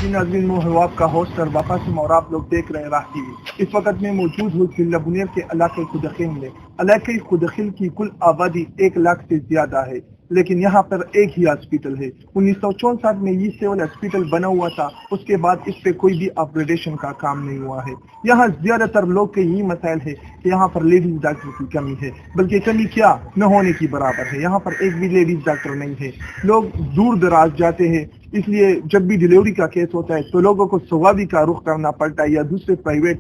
जी नाज़रीन, मैं हूं आपका होस्ट और बाकासिम और आप लोग देख रहे हैं राह टीवी। इस वक्त मैं मौजूद हूँ जिला बुनेर के इलाके खुदखिल में। इलाके खुदखिल की कुल आबादी 1 लाख से ज्यादा है, लेकिन यहाँ पर एक ही हॉस्पिटल है। 1964 में ये सिविल हॉस्पिटल बना हुआ था, उसके बाद इस पे कोई भी अपग्रेडेशन का काम नहीं हुआ है। यहाँ ज्यादातर लोग के यही मसाइल है कि यहाँ पर लेडीज डॉक्टर की कमी है, बल्कि कमी क्या न होने की बराबर है। यहाँ पर एक भी लेडीज डॉक्टर नहीं है। लोग दूर दराज जाते हैं, इसलिए जब भी डिलीवरी का केस होता है तो लोगों को सवाबी का रुख करना पड़ता है या दूसरे प्राइवेट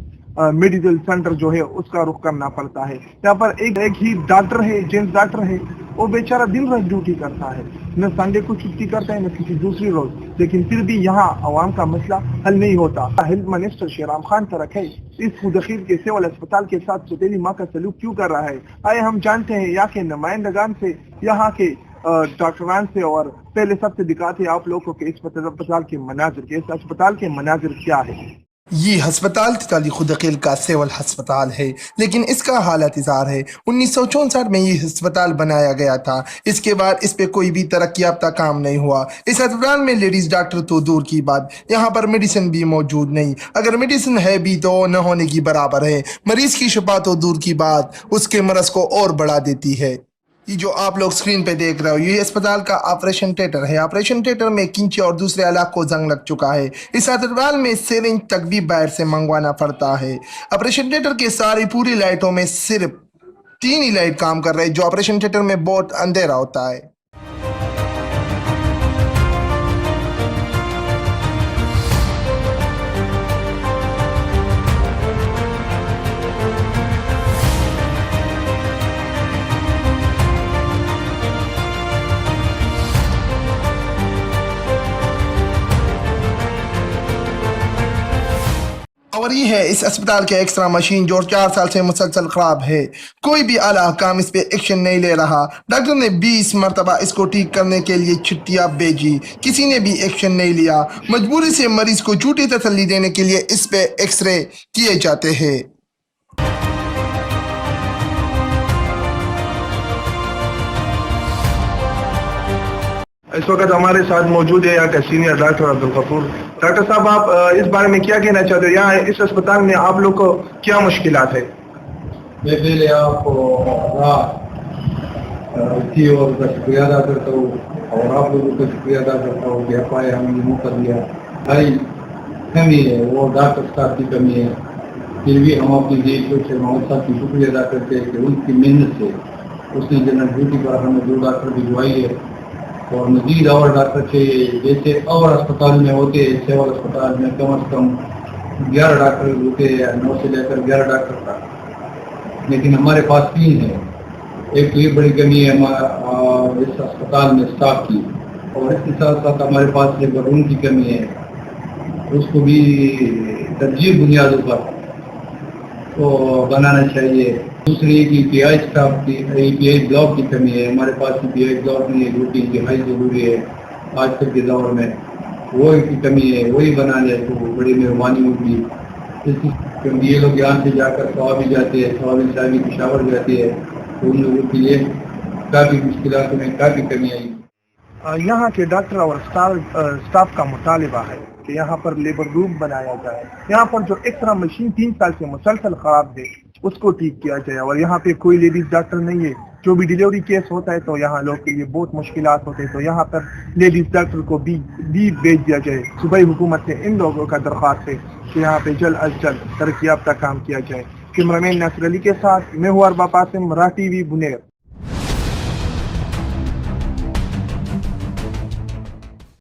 मेडिकल सेंटर जो है उसका रुख करना पड़ता है। यहाँ पर एक ही डॉक्टर है, जेंट्स डॉक्टर है, वो बेचारा दिन रात ड्यूटी करता है, न संडे को छुट्टी करता है न किसी दूसरी रोज, लेकिन फिर भी यहाँ आवाम का मसला हल नहीं होता। हेल्थ मिनिस्टर शेराम खान तरक है इस खुदखील के सिविल अस्पताल के साथ सौतेली माँ का सलूक क्यों कर रहा है? आए हम जानते हैं यहाँ के नुमाइंदगान से, यहाँ के डॉक्टरान से, और पहले सबसे दिखाते हैं आप लोगों को इस अस्पताल के मनाजिर के, इस अस्पताल के मनाजिर क्या है। ये हस्पताल तिताली खुदखिल का सिविल हस्पताल है, लेकिन इसका हालत इज़ार है। 1964 में ये हस्पताल बनाया गया था। इसके बाद इस पे कोई भी तरक्की याफ्ता काम नहीं हुआ। इस अस्पताल में लेडीज डॉक्टर तो दूर की बात, यहाँ पर मेडिसिन भी मौजूद नहीं। अगर मेडिसिन है भी तो न होने की बराबर है। मरीज की शिफा तो दूर की बात, उसके मरज को और बढ़ा देती है। ये जो आप लोग स्क्रीन पे देख रहे हो, ये अस्पताल का ऑपरेशन थिएटर है। ऑपरेशन थिएटर में किंचे और दूसरे इलाकों को जंग लग चुका है। इस अस्पताल में सिरिंज तक भी बाहर से मंगवाना पड़ता है। ऑपरेशन थिएटर के सारी पूरी लाइटों में सिर्फ 3 ही लाइट काम कर रहे हैं, जो ऑपरेशन थिएटर में बहुत अंधेरा होता है। और ये है इस अस्पताल के एक्स्ट्रा मशीन जो 4 साल से मुसलसल खराब है। कोई भी आला काम इस पे एक्शन नहीं ले रहा। डॉक्टर ने 20 मरतबा इसको ठीक करने के लिए छुट्टियां भेजी, किसी ने भी एक्शन नहीं लिया। मजबूरी से मरीज को झूठी तसल्ली देने के लिए इस पे एक्सरे किए जाते हैं। इस वक्त हमारे साथ मौजूद है यहाँ का senior doctor Abdul Ghafoor. Doctor साहब, आप इस बारे में क्या कहना चाहते हो? यहाँ इस अस्पताल में आप लोग को क्या मुश्किलात है? मैं पहले आपको की ओर का शुक्रिया अदा करता हूँ और आप लोगों का शुक्रिया अदा करता हूँ कि आप आए, हमें मौका दिया। भाई कमी है, वो डॉक्टर साहब की कमी है, फिर भी हम अपनी देशों से मोहम्मद साहब की शुक्रिया अदा करते हैं कि उनकी मेहनत से उसने जनरल ड्यूटी पर हमें 2 डॉक्टर भिजवाई है और मजीद और डॉक्टर चाहिए। जैसे और अस्पताल में होते हैं, सिविल अस्पताल में कम से कम 11 डॉक्टर होते हैं, 9 से लेकर 11 डॉक्टर का, लेकिन हमारे पास 3 है। एक तो ये बड़ी कमी है इस अस्पताल में स्टाफ की, और इसके साथ साथ हमारे पास एक रूम की कमी है, उसको भी तरजीह बुनियादों पर तो बनाना चाहिए। दूसरी की पीआई स्टाफ की, पीआई ब्लॉक की कमी है। हमारे पास पीआई ब्लॉक नहीं है, जो कि इंतहाई जरूरी है आजकल के दौर में, वो की कमी है। वही बना ले तो बड़ी मेहरबानी होगी। ये लोग यहाँ से जाकर सवा भी जाते हैं, सवाबी साहबी पिशावर जाते हैं, तो उन लोगों के लिए काफ़ी मुश्किलात में काफ़ी कमी आई। यहाँ के डॉक्टर और स्टाफ का मुतालिबा है कि यहाँ पर लेबर रूम बनाया जाए। यहाँ पर जो एक्स्ट्रा मशीन 3 साल से मुसलसल खराब है उसको ठीक किया जाए, और यहाँ पे कोई लेडीज डॉक्टर नहीं है। जो भी डिलीवरी केस होता है तो यहाँ लोग के लिए बहुत मुश्किलात होते हैं, तो यहाँ पर लेडीज डॉक्टर को भी भेज दिया जाए। सूबाई हुकूमत से इन लोगों का दरख्वास्त है कि यहाँ पे जल्द अज जल्द तरक्की याफ्ता काम किया जाए। कैमरामैन नासिर अली के साथ मैं हूँ अरबा कासिम, राह टीवी बुनेर।